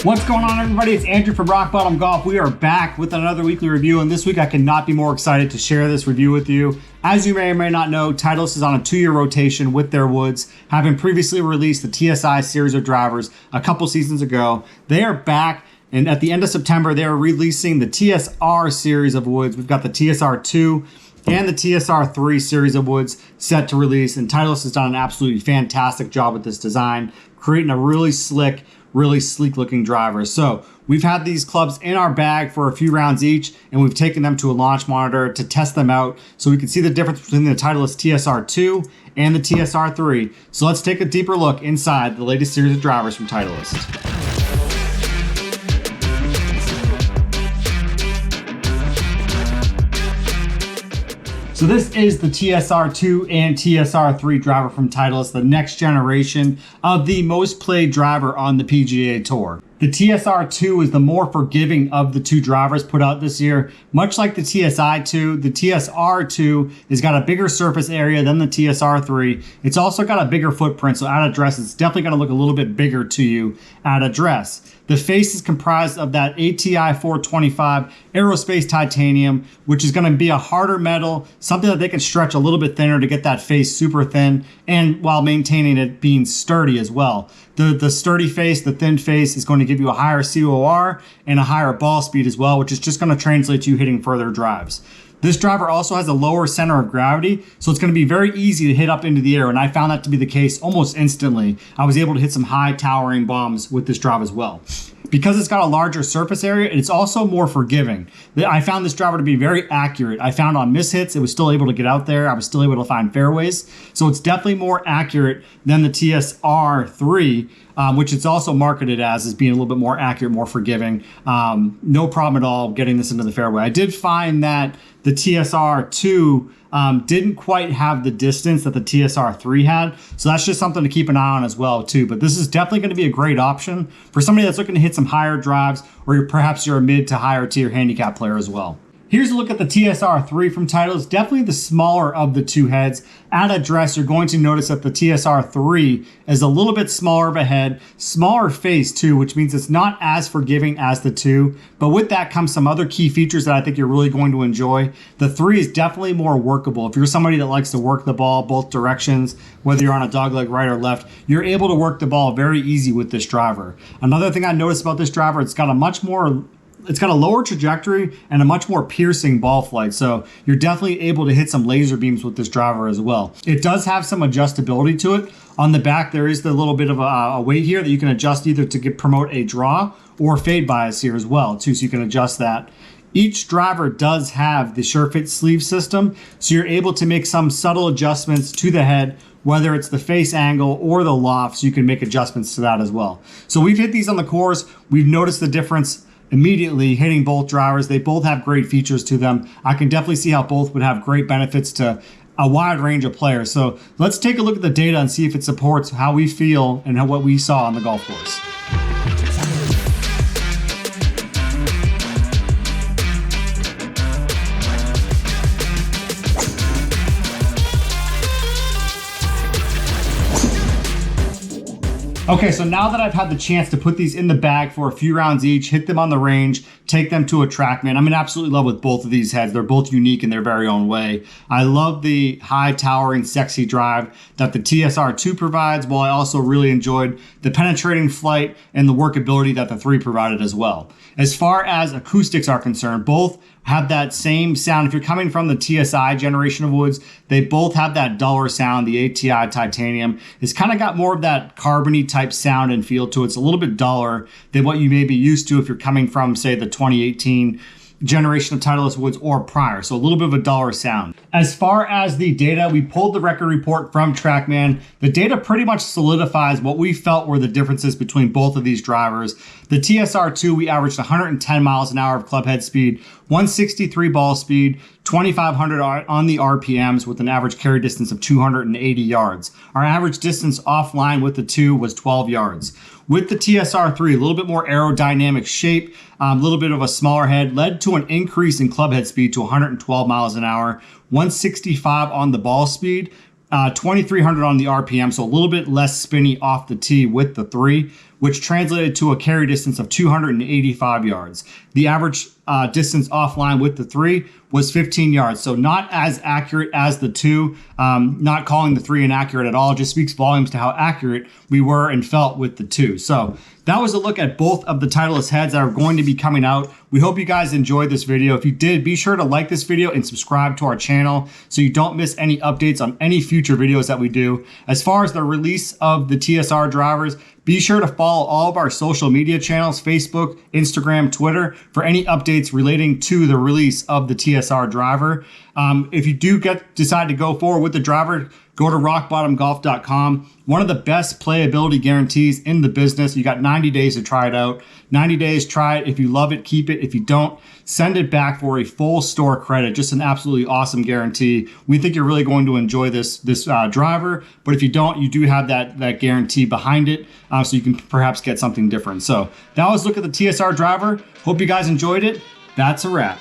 What's going on, everybody? It's Andrew from Rock Bottom Golf. We are back with another weekly review, and this week I cannot be more excited to share this review with you. As you may or may not know, Titleist is on a 2-year rotation with their woods, having previously released the TSI series of drivers a couple seasons ago. They are back, and at the end of September, they are releasing the TSR series of woods. We've got the TSR2 and the TSR3 series of woods set to release, and Titleist has done an absolutely fantastic job with this design, creating a really slick, really sleek looking driver. So we've had these clubs in our bag for a few rounds each, and we've taken them to a launch monitor to test them out so we can see the difference between the Titleist TSR2 and the TSR3. So let's take a deeper look inside the latest series of drivers from Titleist. So this is the TSR2 and TSR3 driver from Titleist, the next generation of the most played driver on the PGA Tour. The TSR2 is the more forgiving of the two drivers put out this year. Much like the TSI2, the TSR2 has got a bigger surface area than the TSR3. It's also got a bigger footprint, so at address, it's definitely going to look a little bit bigger to you at address. The face is comprised of that ATI 425 aerospace titanium, which is going to be a harder metal, something that they can stretch a little bit thinner to get that face super thin, and while maintaining it being sturdy as well. The sturdy face, the thin face, is going to give you a higher COR and a higher ball speed as well, which is just going to translate to you hitting further drives. This driver also has a lower center of gravity, so it's going to be very easy to hit up into the air, and I found that to be the case almost instantly. I was able to hit some high towering bombs with this drive as well. Because it's got a larger surface area, it's also more forgiving. I found this driver to be very accurate. I found on mishits, it was still able to get out there. I was still able to find fairways. So it's definitely more accurate than the TSR3, which it's also marketed as being a little bit more accurate, more forgiving. No problem at all getting this into the fairway. I did find that the TSR2 didn't quite have the distance that the TSR3 had. So that's just something to keep an eye on as well too. But this is definitely going to be a great option for somebody that's looking to hit some higher drives, or perhaps you're a mid to higher tier handicap player as well. Here's a look at the TSR3 from Titleist. Definitely the smaller of the two heads. At address, you're going to notice that the TSR3 is a little bit smaller of a head, smaller face too, which means it's not as forgiving as the 2. But with that comes some other key features that I think you're really going to enjoy. The 3 is definitely more workable. If you're somebody that likes to work the ball both directions, whether you're on a dogleg right or left, you're able to work the ball very easy with this driver. Another thing I noticed about this driver, it's got a lower trajectory and a much more piercing ball flight. So you're definitely able to hit some laser beams with this driver as well. It does have some adjustability to it. On the back, there is the little bit of a weight here that you can adjust either to promote a draw or fade bias here as well too. So you can adjust that. Each driver does have the SureFit sleeve system. So you're able to make some subtle adjustments to the head, whether it's the face angle or the loft, so you can make adjustments to that as well. So we've hit these on the course. We've noticed the difference immediately hitting both drivers. They both have great features to them. I can definitely see how both would have great benefits to a wide range of players. So let's take a look at the data and see if it supports how we feel and what we saw on the golf course. Okay, so now that I've had the chance to put these in the bag for a few rounds each, hit them on the range, take them to a TrackMan, I'm in absolute love with both of these heads. They're both unique in their very own way. I love the high towering sexy drive that the TSR2 provides, while I also really enjoyed the penetrating flight and the workability that the 3 provided as well. As far as acoustics are concerned, both have that same sound. If you're coming from the TSI generation of woods, they both have that duller sound. The ATI titanium has kind of got more of that carbony type sound and feel to it. It's a little bit duller than what you may be used to if you're coming from, say, the 2018 generation of Titleist woods or prior. So a little bit of a duller sound. As far as the data, we pulled the record report from TrackMan. The data pretty much solidifies what we felt were the differences between both of these drivers. The TSR2, we averaged 110 miles an hour of club head speed, 163 ball speed, 2,500 on the RPMs with an average carry distance of 280 yards. Our average distance offline with the 2 was 12 yards. With the TSR3, a little bit more aerodynamic shape, a little bit of a smaller head, led to an increase in club head speed to 112 miles an hour, 165 on the ball speed, 2,300 on the RPM, so a little bit less spinny off the tee with the 3. which translated to a carry distance of 285 yards. The average distance offline with the 3 was 15 yards. So not as accurate as the 2. Not calling the 3 inaccurate at all just speaks volumes to how accurate we were and felt with the 2. So that was a look at both of the Titleist heads that are going to be coming out. We hope you guys enjoyed this video. If you did, be sure to like this video and subscribe to our channel so you don't miss any updates on any future videos that we do. As far as the release of the TSR drivers, be sure to follow all of our social media channels, Facebook, Instagram, Twitter, for any updates relating to the release of the TSR driver. If you do decide to go forward with the driver, go to rockbottomgolf.com. One of the best playability guarantees in the business. You got 90 days to try it out. 90 days, try it. If you love it, keep it. If you don't, send it back for a full store credit. Just an absolutely awesome guarantee. We think you're really going to enjoy this driver, but if you don't, you do have that guarantee behind it, so you can perhaps get something different. So that was a look at the TSR driver. Hope you guys enjoyed it. That's a wrap.